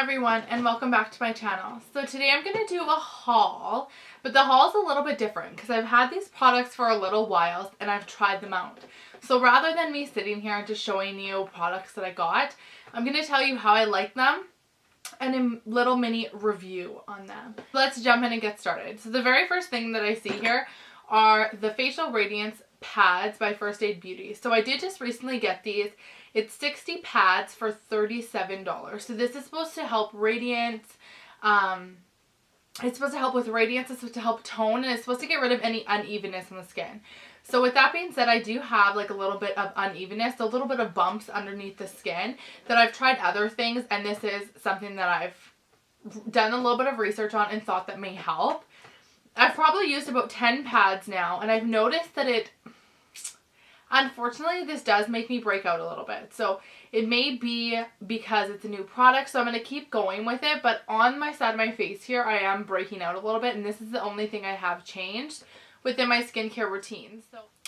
everyone, and welcome back to my channel. So today I'm going to do a haul, but the haul is a little bit different because I've had these products for a little while and I've tried them out. So rather than me sitting here and just showing you products that I got, I'm going to tell you how I like them and a little mini review on them. Let's jump in and get started. So the very first thing that I see here are the Facial Radiance pads by First Aid Beauty. So I did just recently get these. It's 60 pads for $37. So this is supposed to help radiance. It's supposed to help with radiance. It's supposed to help tone, and it's supposed to get rid of any unevenness in the skin. So with that being said, I do have like a little bit of unevenness, a little bit of bumps underneath the skin that I've tried other things, and this is something that I've done a little bit of research on and thought that may help. I've probably used about 10 pads now, and I've noticed that unfortunately, this does make me break out a little bit. So it may be because it's a new product, so I'm going to keep going with it. But on my side of my face here, I am breaking out a little bit, and this is the only thing I have changed within my skincare routine.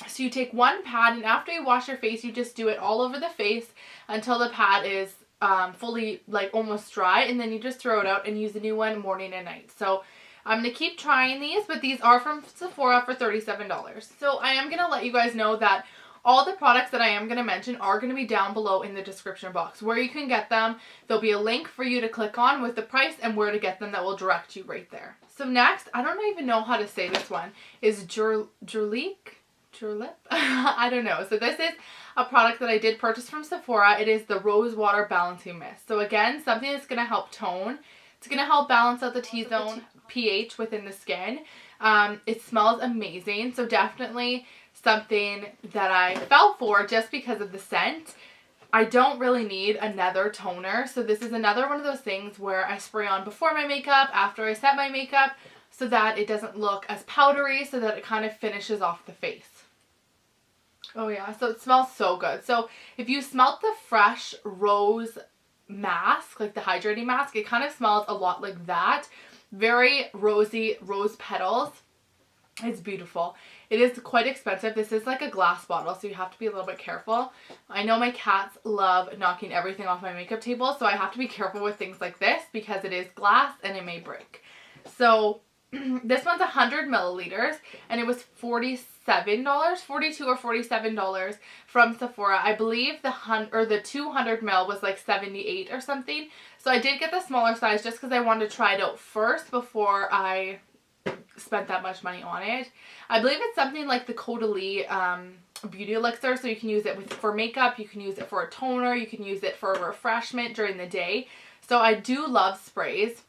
So you take one pad, and after you wash your face, you just do it all over the face until the pad is fully, like, almost dry, and then you just throw it out and use a new one morning and night. So I'm going to keep trying these, but these are from Sephora for $37. So I am going to let you guys know that all the products that I am going to mention are going to be down below in the description box where you can get them. There'll be a link for you to click on with the price and where to get them that will direct you right there. So next, I don't even know how to say this one, is Jurlip? I don't know. So this is a product that I did purchase from Sephora. It is the Rose Water Balancing Mist. So again, something that's going to help tone. It's going to help balance out the T-zone pH within the skin. It smells amazing. So definitely something that I fell for just because of the scent. I don't really need another toner. So this is another one of those things where I spray on before my makeup, after I set my makeup, so that it doesn't look as powdery, so that it kind of finishes off the face. Oh yeah, so it smells so good. So if you smelt the fresh rose mask, like the hydrating mask, it kind of smells a lot like that. Very rosy rose petals. It's beautiful. It is quite expensive. This is like a glass bottle, so you have to be a little bit careful. I know my cats love knocking everything off my makeup table, so I have to be careful with things like this because it is glass and it may break. So this one's 100 milliliters and it was $47, $42 or $47 from Sephora. I believe the 200 ml was like $78 or something. So I did get the smaller size just because I wanted to try it out first before I spent that much money on it. I believe it's something like the Caudalie beauty elixir, so you can use it for makeup, you can use it for a toner, you can use it for a refreshment during the day. So I do love sprays.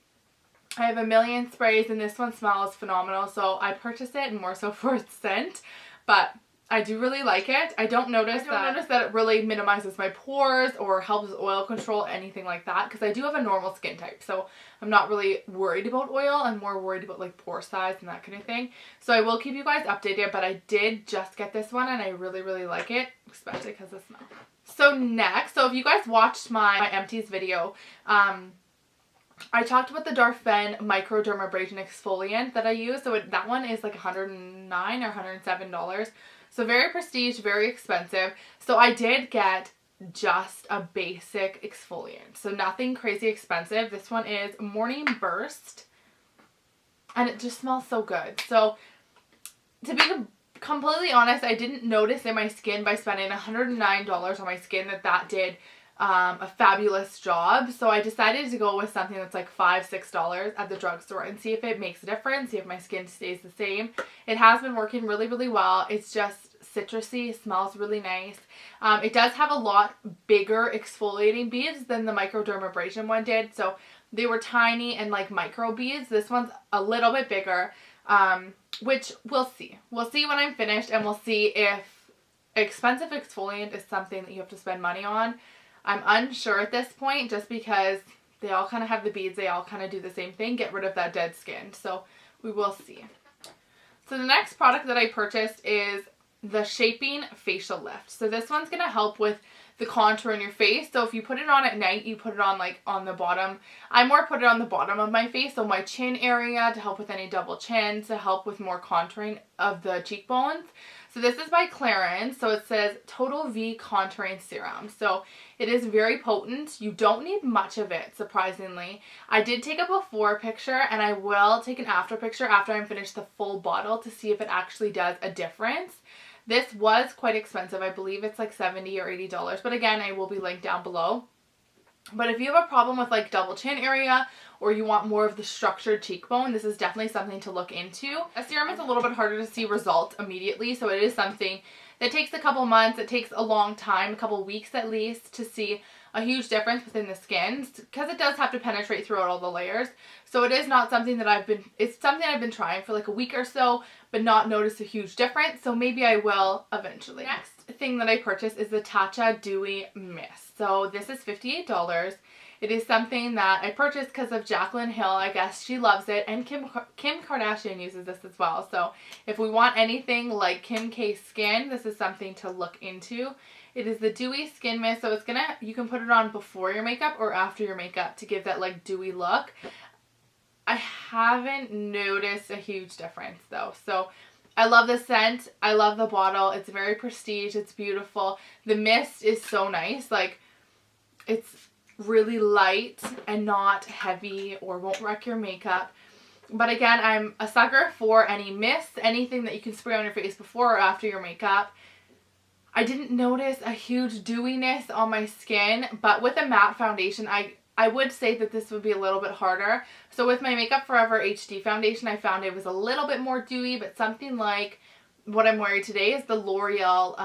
I have a million sprays and this one smells phenomenal, so I purchased it more so for its scent, but I do really like it. I don't notice that it really minimizes my pores or helps with oil control, anything like that, because I do have a normal skin type, so I'm not really worried about oil. I'm more worried about like pore size and that kind of thing. So I will keep you guys updated, but I did just get this one and I really like it, especially because of the smell. So next, so if you guys watched my empties video, I talked about the Darphin Microdermabrasion Exfoliant that I use. So that one is like $109 or $107. So very prestige, very expensive. So I did get just a basic exfoliant. So nothing crazy expensive. This one is Morning Burst. And it just smells so good. So to be completely honest, I didn't notice in my skin by spending $109 on my skin that did a fabulous job. So I decided to go with something that's like $5, $6 at the drugstore and see if it makes a difference, see if my skin stays the same. It has been working really well. It's just citrusy, smells really nice. It does have a lot bigger exfoliating beads than the microdermabrasion one did. So they were tiny and like micro beads. This one's a little bit bigger, which we'll see. We'll see when I'm finished, and we'll see if expensive exfoliant is something that you have to spend money on. I'm unsure at this point just because they all kind of have the beads. They all kind of do the same thing, get rid of that dead skin. So we will see. So the next product that I purchased is the Shaping Facial Lift. So this one's going to help with the contour in your face. So if you put it on at night, you put it on like on the bottom. I more put it on the bottom of my face, so my chin area, to help with any double chins, to help with more contouring of the cheekbones. So this is by Clarins. So it says Total V Contouring Serum. So it is very potent. You don't need much of it, surprisingly. I did take a before picture, and I will take an after picture after I'm finished the full bottle to see if it actually does a difference. This was quite expensive. I believe it's like $70 or $80. But again, I will be linked down below. But if you have a problem with like double chin area, or you want more of the structured cheekbone, this is definitely something to look into. A serum is a little bit harder to see results immediately, so it is something that takes a couple months. It takes a long time, a couple weeks at least, to see a huge difference within the skin, because it does have to penetrate throughout all the layers. So it is not something that it's something I've been trying for like a week or so, but not noticed a huge difference. So maybe I will eventually. Next thing that I purchased is the Tatcha Dewy Mist. So this is $58. It is something that I purchased because of Jaclyn Hill. I guess she loves it, and Kim Kardashian uses this as well. So if we want anything like Kim K skin, this is something to look into. It is the Dewy Skin Mist, so you can put it on before your makeup or after your makeup to give that like dewy look. I haven't noticed a huge difference though. So I love the scent. I love the bottle. It's very prestige. It's beautiful. The mist is so nice. Like, it's really light and not heavy or won't wreck your makeup. But again, I'm a sucker for any mist, anything that you can spray on your face before or after your makeup. I didn't notice a huge dewiness on my skin, but with a matte foundation, I would say that this would be a little bit harder. So with my Makeup Forever HD foundation, I found it was a little bit more dewy, but something like what I'm wearing today is the L'Oreal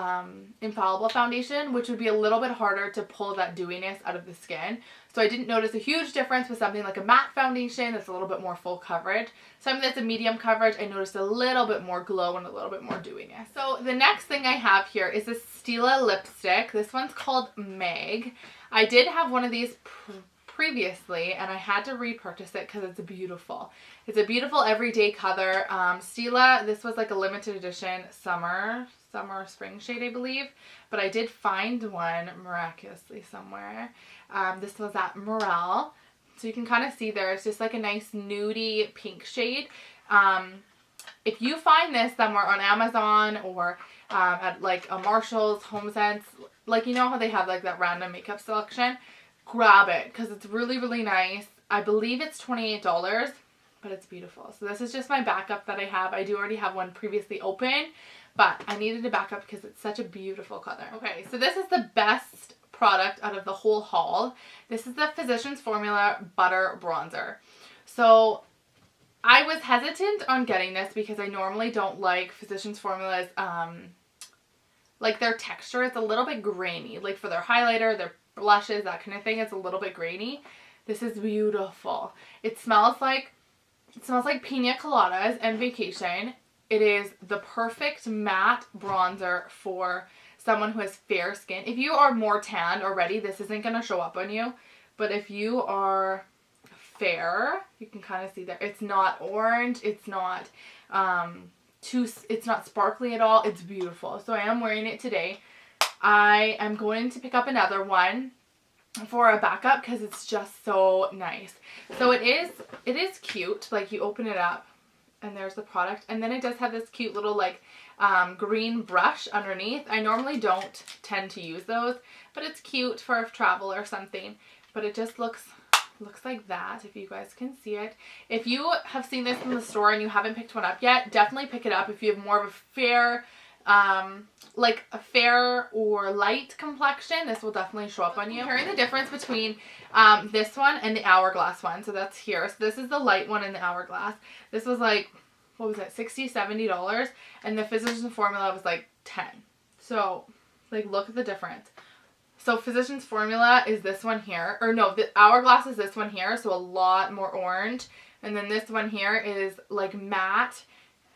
Infallible foundation, which would be a little bit harder to pull that dewiness out of the skin. So I didn't notice a huge difference with something like a matte foundation that's a little bit more full coverage. Something that's a medium coverage, I noticed a little bit more glow and a little bit more dewiness. So the next thing I have here is a Stila lipstick. This one's called Meg. I did have one of these previously, and I had to repurchase it because it's beautiful. It's a beautiful everyday color. Stila, this was like a limited edition summer spring shade, I believe, but I did find one miraculously somewhere. This was at Morel, so you can kind of see there, it's just like a nice nudie pink shade. If you find this somewhere on Amazon or at like a Marshall's, HomeSense, like you know how they have like that random makeup selection, grab it because it's really, really nice. I believe it's $28, but it's beautiful. So this is just my backup that I have. I do already have one previously open, but I needed a backup because it's such a beautiful color. Okay, so this is the best product out of the whole haul. This is the Physicians Formula Butter Bronzer. So I was hesitant on getting this because I normally don't like Physicians Formula's, like their texture. It's a little bit grainy, like for their highlighter, their blushes, that kind of thing. It's a little bit grainy. This is beautiful. It smells like pina coladas and vacation. It is the perfect matte bronzer for someone who has fair skin. If you are more tanned already, this isn't going to show up on you. But if you are fair, you can kind of see there. It's not orange. It's not it's not sparkly at all. It's beautiful. So I am wearing it today. I am going to pick up another one for a backup because it's just so nice. So it is cute. Like you open it up and there's the product, and then it does have this cute little like green brush underneath. I normally don't tend to use those, but it's cute for travel or something. But it just looks like that, if you guys can see it. If you have seen this in the store and you haven't picked one up yet, definitely pick it up if you have more of a fair like a fair or light complexion. This will definitely show up on you. Comparing the difference between this one and the Hourglass one. So that's here. So this is the light one in the Hourglass. This was like, what was it, $60, $70, and the Physicians Formula was like $10. So like look at the difference. So Physicians Formula is this one here, or no, the Hourglass is this one here, so a lot more orange, and then this one here is like matte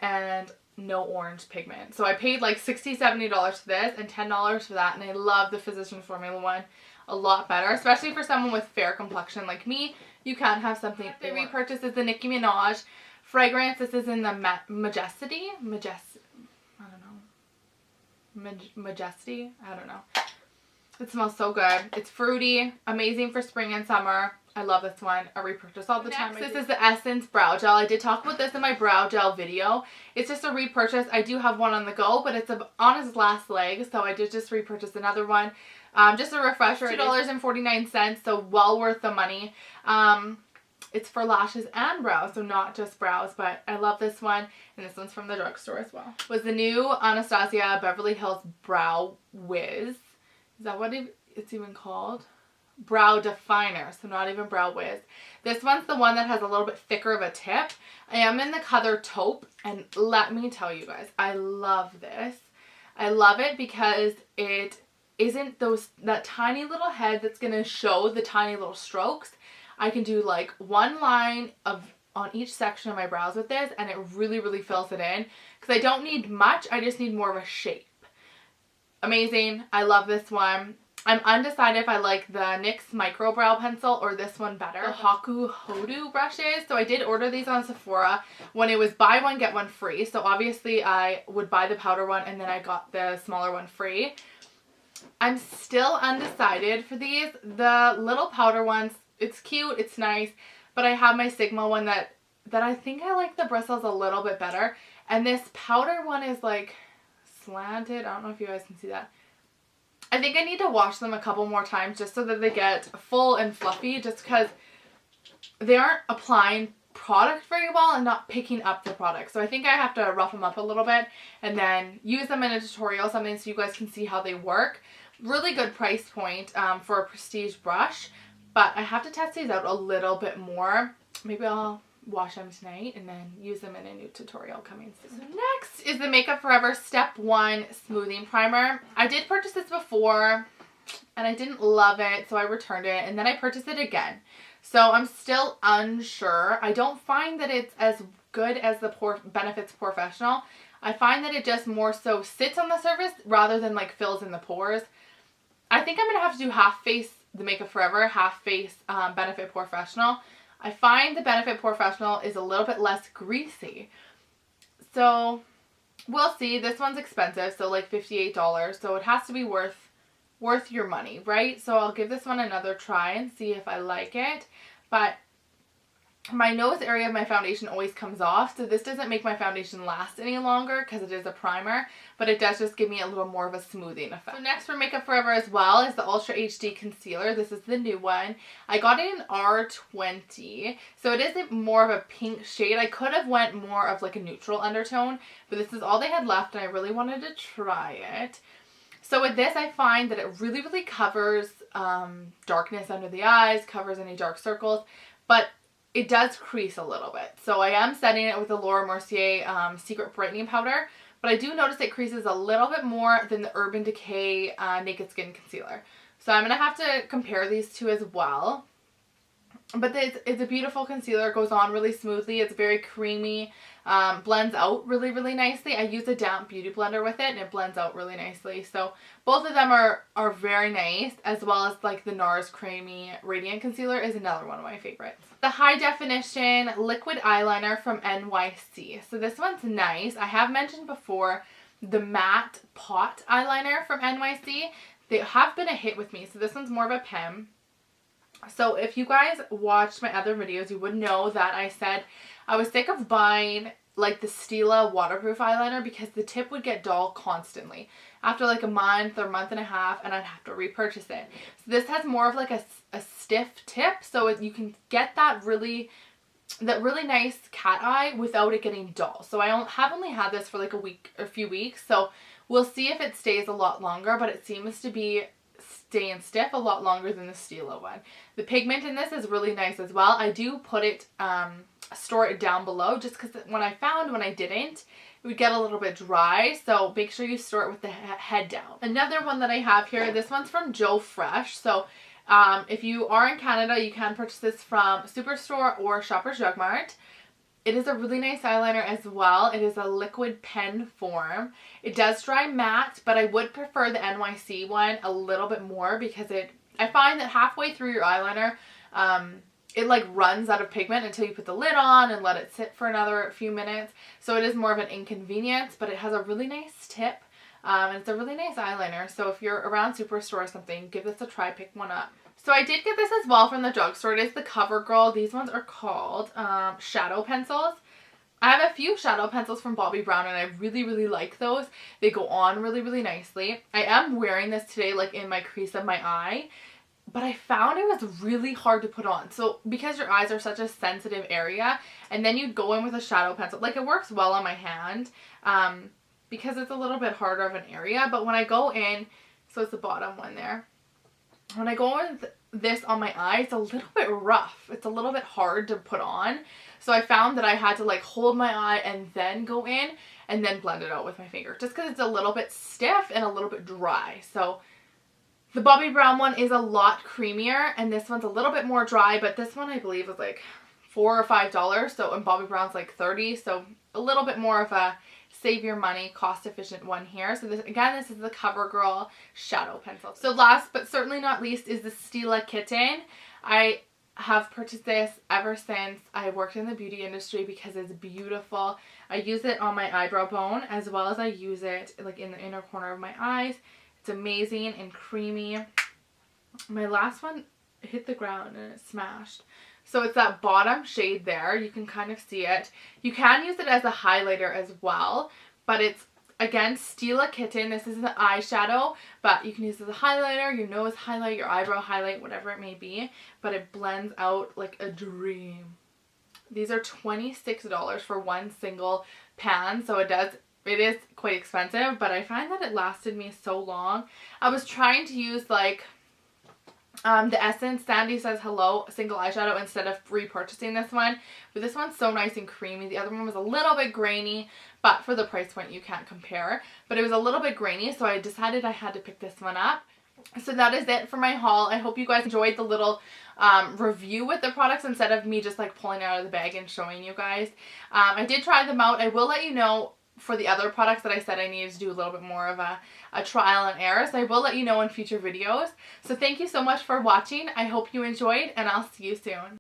and no orange pigment. So I paid like $60, $70 for this and $10 for that, and I love the Physicians Formula one a lot better, especially for someone with fair complexion like me. You can't have something. They repurchased is the Nicki Minaj fragrance. This is in the Majesty, I don't know. It smells so good. It's fruity, amazing for spring and summer. I love this one. I repurchase all the time. This is the Essence Brow Gel. I did talk about this in my brow gel video. It's just a repurchase. I do have one on the go, but it's on its last leg, so I did just repurchase another one. Just a refresher. $2.49, so well worth the money. It's for lashes and brows, so not just brows, but I love this one, and this one's from the drugstore as well. Was the new Anastasia Beverly Hills Brow Wiz. Is that what it's even called? Brow Definer, so not even Brow Wiz. This one's the one that has a little bit thicker of a tip. I am in the color taupe, and let me tell you guys, I love this. I love it because it isn't that tiny little head that's going to show the tiny little strokes. I can do like one line on each section of my brows with this, and it really, really fills it in because I don't need much. I just need more of a shape. Amazing. I love this one. I'm undecided if I like the NYX Micro Brow Pencil or this one better. The Hodu brushes. So I did order these on Sephora when it was buy one, get one free. So obviously I would buy the powder one and then I got the smaller one free. I'm still undecided for these. The little powder ones, it's cute, it's nice, but I have my Sigma one that I think I like the bristles a little bit better. And this powder one is like slanted. I don't know if you guys can see that. I think I need to wash them a couple more times just so that they get full and fluffy, just because they aren't applying product very well and not picking up the product. So I think I have to rough them up a little bit and then use them in a tutorial or something so you guys can see how they work. Really good price point for a prestige brush, but I have to test these out a little bit more. Maybe I'll wash them tonight and then use them in a new tutorial coming soon. So next is the Makeup Forever Step 1 Smoothing Primer. I did purchase this before and I didn't love it, so I returned it and then I purchased it again. So I'm still unsure. I don't find that it's as good as the Benefits Professional. I find that it just more so sits on the surface rather than like fills in the pores. I think I'm going to have to do half face the Makeup Forever, half face Benefit Professional. I find the Benefit Professional is a little bit less greasy. So we'll see. This one's expensive, so like $58. So it has to be worth your money, right? So I'll give this one another try and see if I like it. But my nose area of my foundation always comes off, so this doesn't make my foundation last any longer because it is a primer, but it does just give me a little more of a smoothing effect. So next for Makeup Forever as well is the Ultra HD Concealer. This is the new one. I got it in R20, so it is more of a pink shade. I could have went more of like a neutral undertone, but this is all they had left and I really wanted to try it. So with this, I find that it really, really covers darkness under the eyes, covers any dark circles, but it does crease a little bit. So I am setting it with the Laura Mercier Secret Brightening Powder, but I do notice it creases a little bit more than the Urban Decay Naked Skin Concealer. So I'm going to have to compare these two as well. But it's a beautiful concealer. It goes on really smoothly. It's very creamy. Blends out really, really nicely. I use a damp beauty blender with it and it blends out really nicely. So both of them are very nice, as well as like the NARS Creamy Radiant Concealer is another one of my favorites. The High Definition Liquid Eyeliner from NYC. So this one's nice. I have mentioned before the Matte Pot Eyeliner from NYC. They have been a hit with me. So this one's more of a pen. So if you guys watched my other videos, you would know that I said I was sick of buying like the Stila waterproof eyeliner because the tip would get dull constantly after like a month or month and a half, and I'd have to repurchase it. So this has more of like a stiff tip, so you can get that really nice cat eye without it getting dull. So I have only had this for like a few weeks, so we'll see if it stays a lot longer, but it seems to be staying stiff a lot longer than the Stila one. The pigment in this is really nice as well. I do put it, store it down below just because when I didn't, it would get a little bit dry. So make sure you store it with the head down. Another one that I have here, this one's from Joe Fresh. So if you are in Canada, you can purchase this from Superstore or Shoppers Drug Mart. It is a really nice eyeliner as well. It is a liquid pen form. It does dry matte, but I would prefer the NYC one a little bit more because I find that halfway through your eyeliner, it like runs out of pigment until you put the lid on and let it sit for another few minutes. So it is more of an inconvenience, but it has a really nice tip. And it's a really nice eyeliner. So if you're around Superstore or something, give this a try, pick one up. So I did get this as well from the drugstore. It is the CoverGirl. These ones are called shadow pencils. I have a few shadow pencils from Bobbi Brown and I really, really like those. They go on really, really nicely. I am wearing this today like in my crease of my eye, but I found it was really hard to put on. So because your eyes are such a sensitive area, and then you go in with a shadow pencil, like it works well on my hand because it's a little bit harder of an area. But when I go in, so it's the bottom one there. When I go in with this on my eye, it's a little bit rough. It's a little bit hard to put on. So I found that I had to like hold my eye and then go in and then blend it out with my finger, just because it's a little bit stiff and a little bit dry. So the Bobbi Brown one is a lot creamier and this one's a little bit more dry, but this one I believe was like $4 or $5. So, and Bobbi Brown's like 30. So a little bit more of a save your money, cost efficient one here. So this, again, this is the CoverGirl shadow pencil. So last but certainly not least is the Stila Kitten. I have purchased this ever since I worked in the beauty industry because it's beautiful. I use it on my eyebrow bone as well as I use it like in the inner corner of my eyes. It's amazing and creamy. My last one hit the ground and it smashed. So it's that bottom shade there. You can kind of see it. You can use it as a highlighter as well, but it's, again, Stila Kitten. This is an eyeshadow, but you can use it as a highlighter, your nose highlight, your eyebrow highlight, whatever it may be, but it blends out like a dream. These are $26 for one single pan, so it is quite expensive, but I find that it lasted me so long. I was trying to use like the Essence Sandy Says Hello single eyeshadow instead of repurchasing this one, but this one's so nice and creamy. The other one was a little bit grainy, but for the price point you can't compare, but it was a little bit grainy, so I decided I had to pick this one up. So that is it for my haul. I hope you guys enjoyed the little review with the products instead of me just like pulling it out of the bag and showing you guys. I did try them out. I will let you know for the other products that I said I needed to do a little bit more of a trial and error. So I will let you know in future videos. So thank you so much for watching. I hope you enjoyed and I'll see you soon.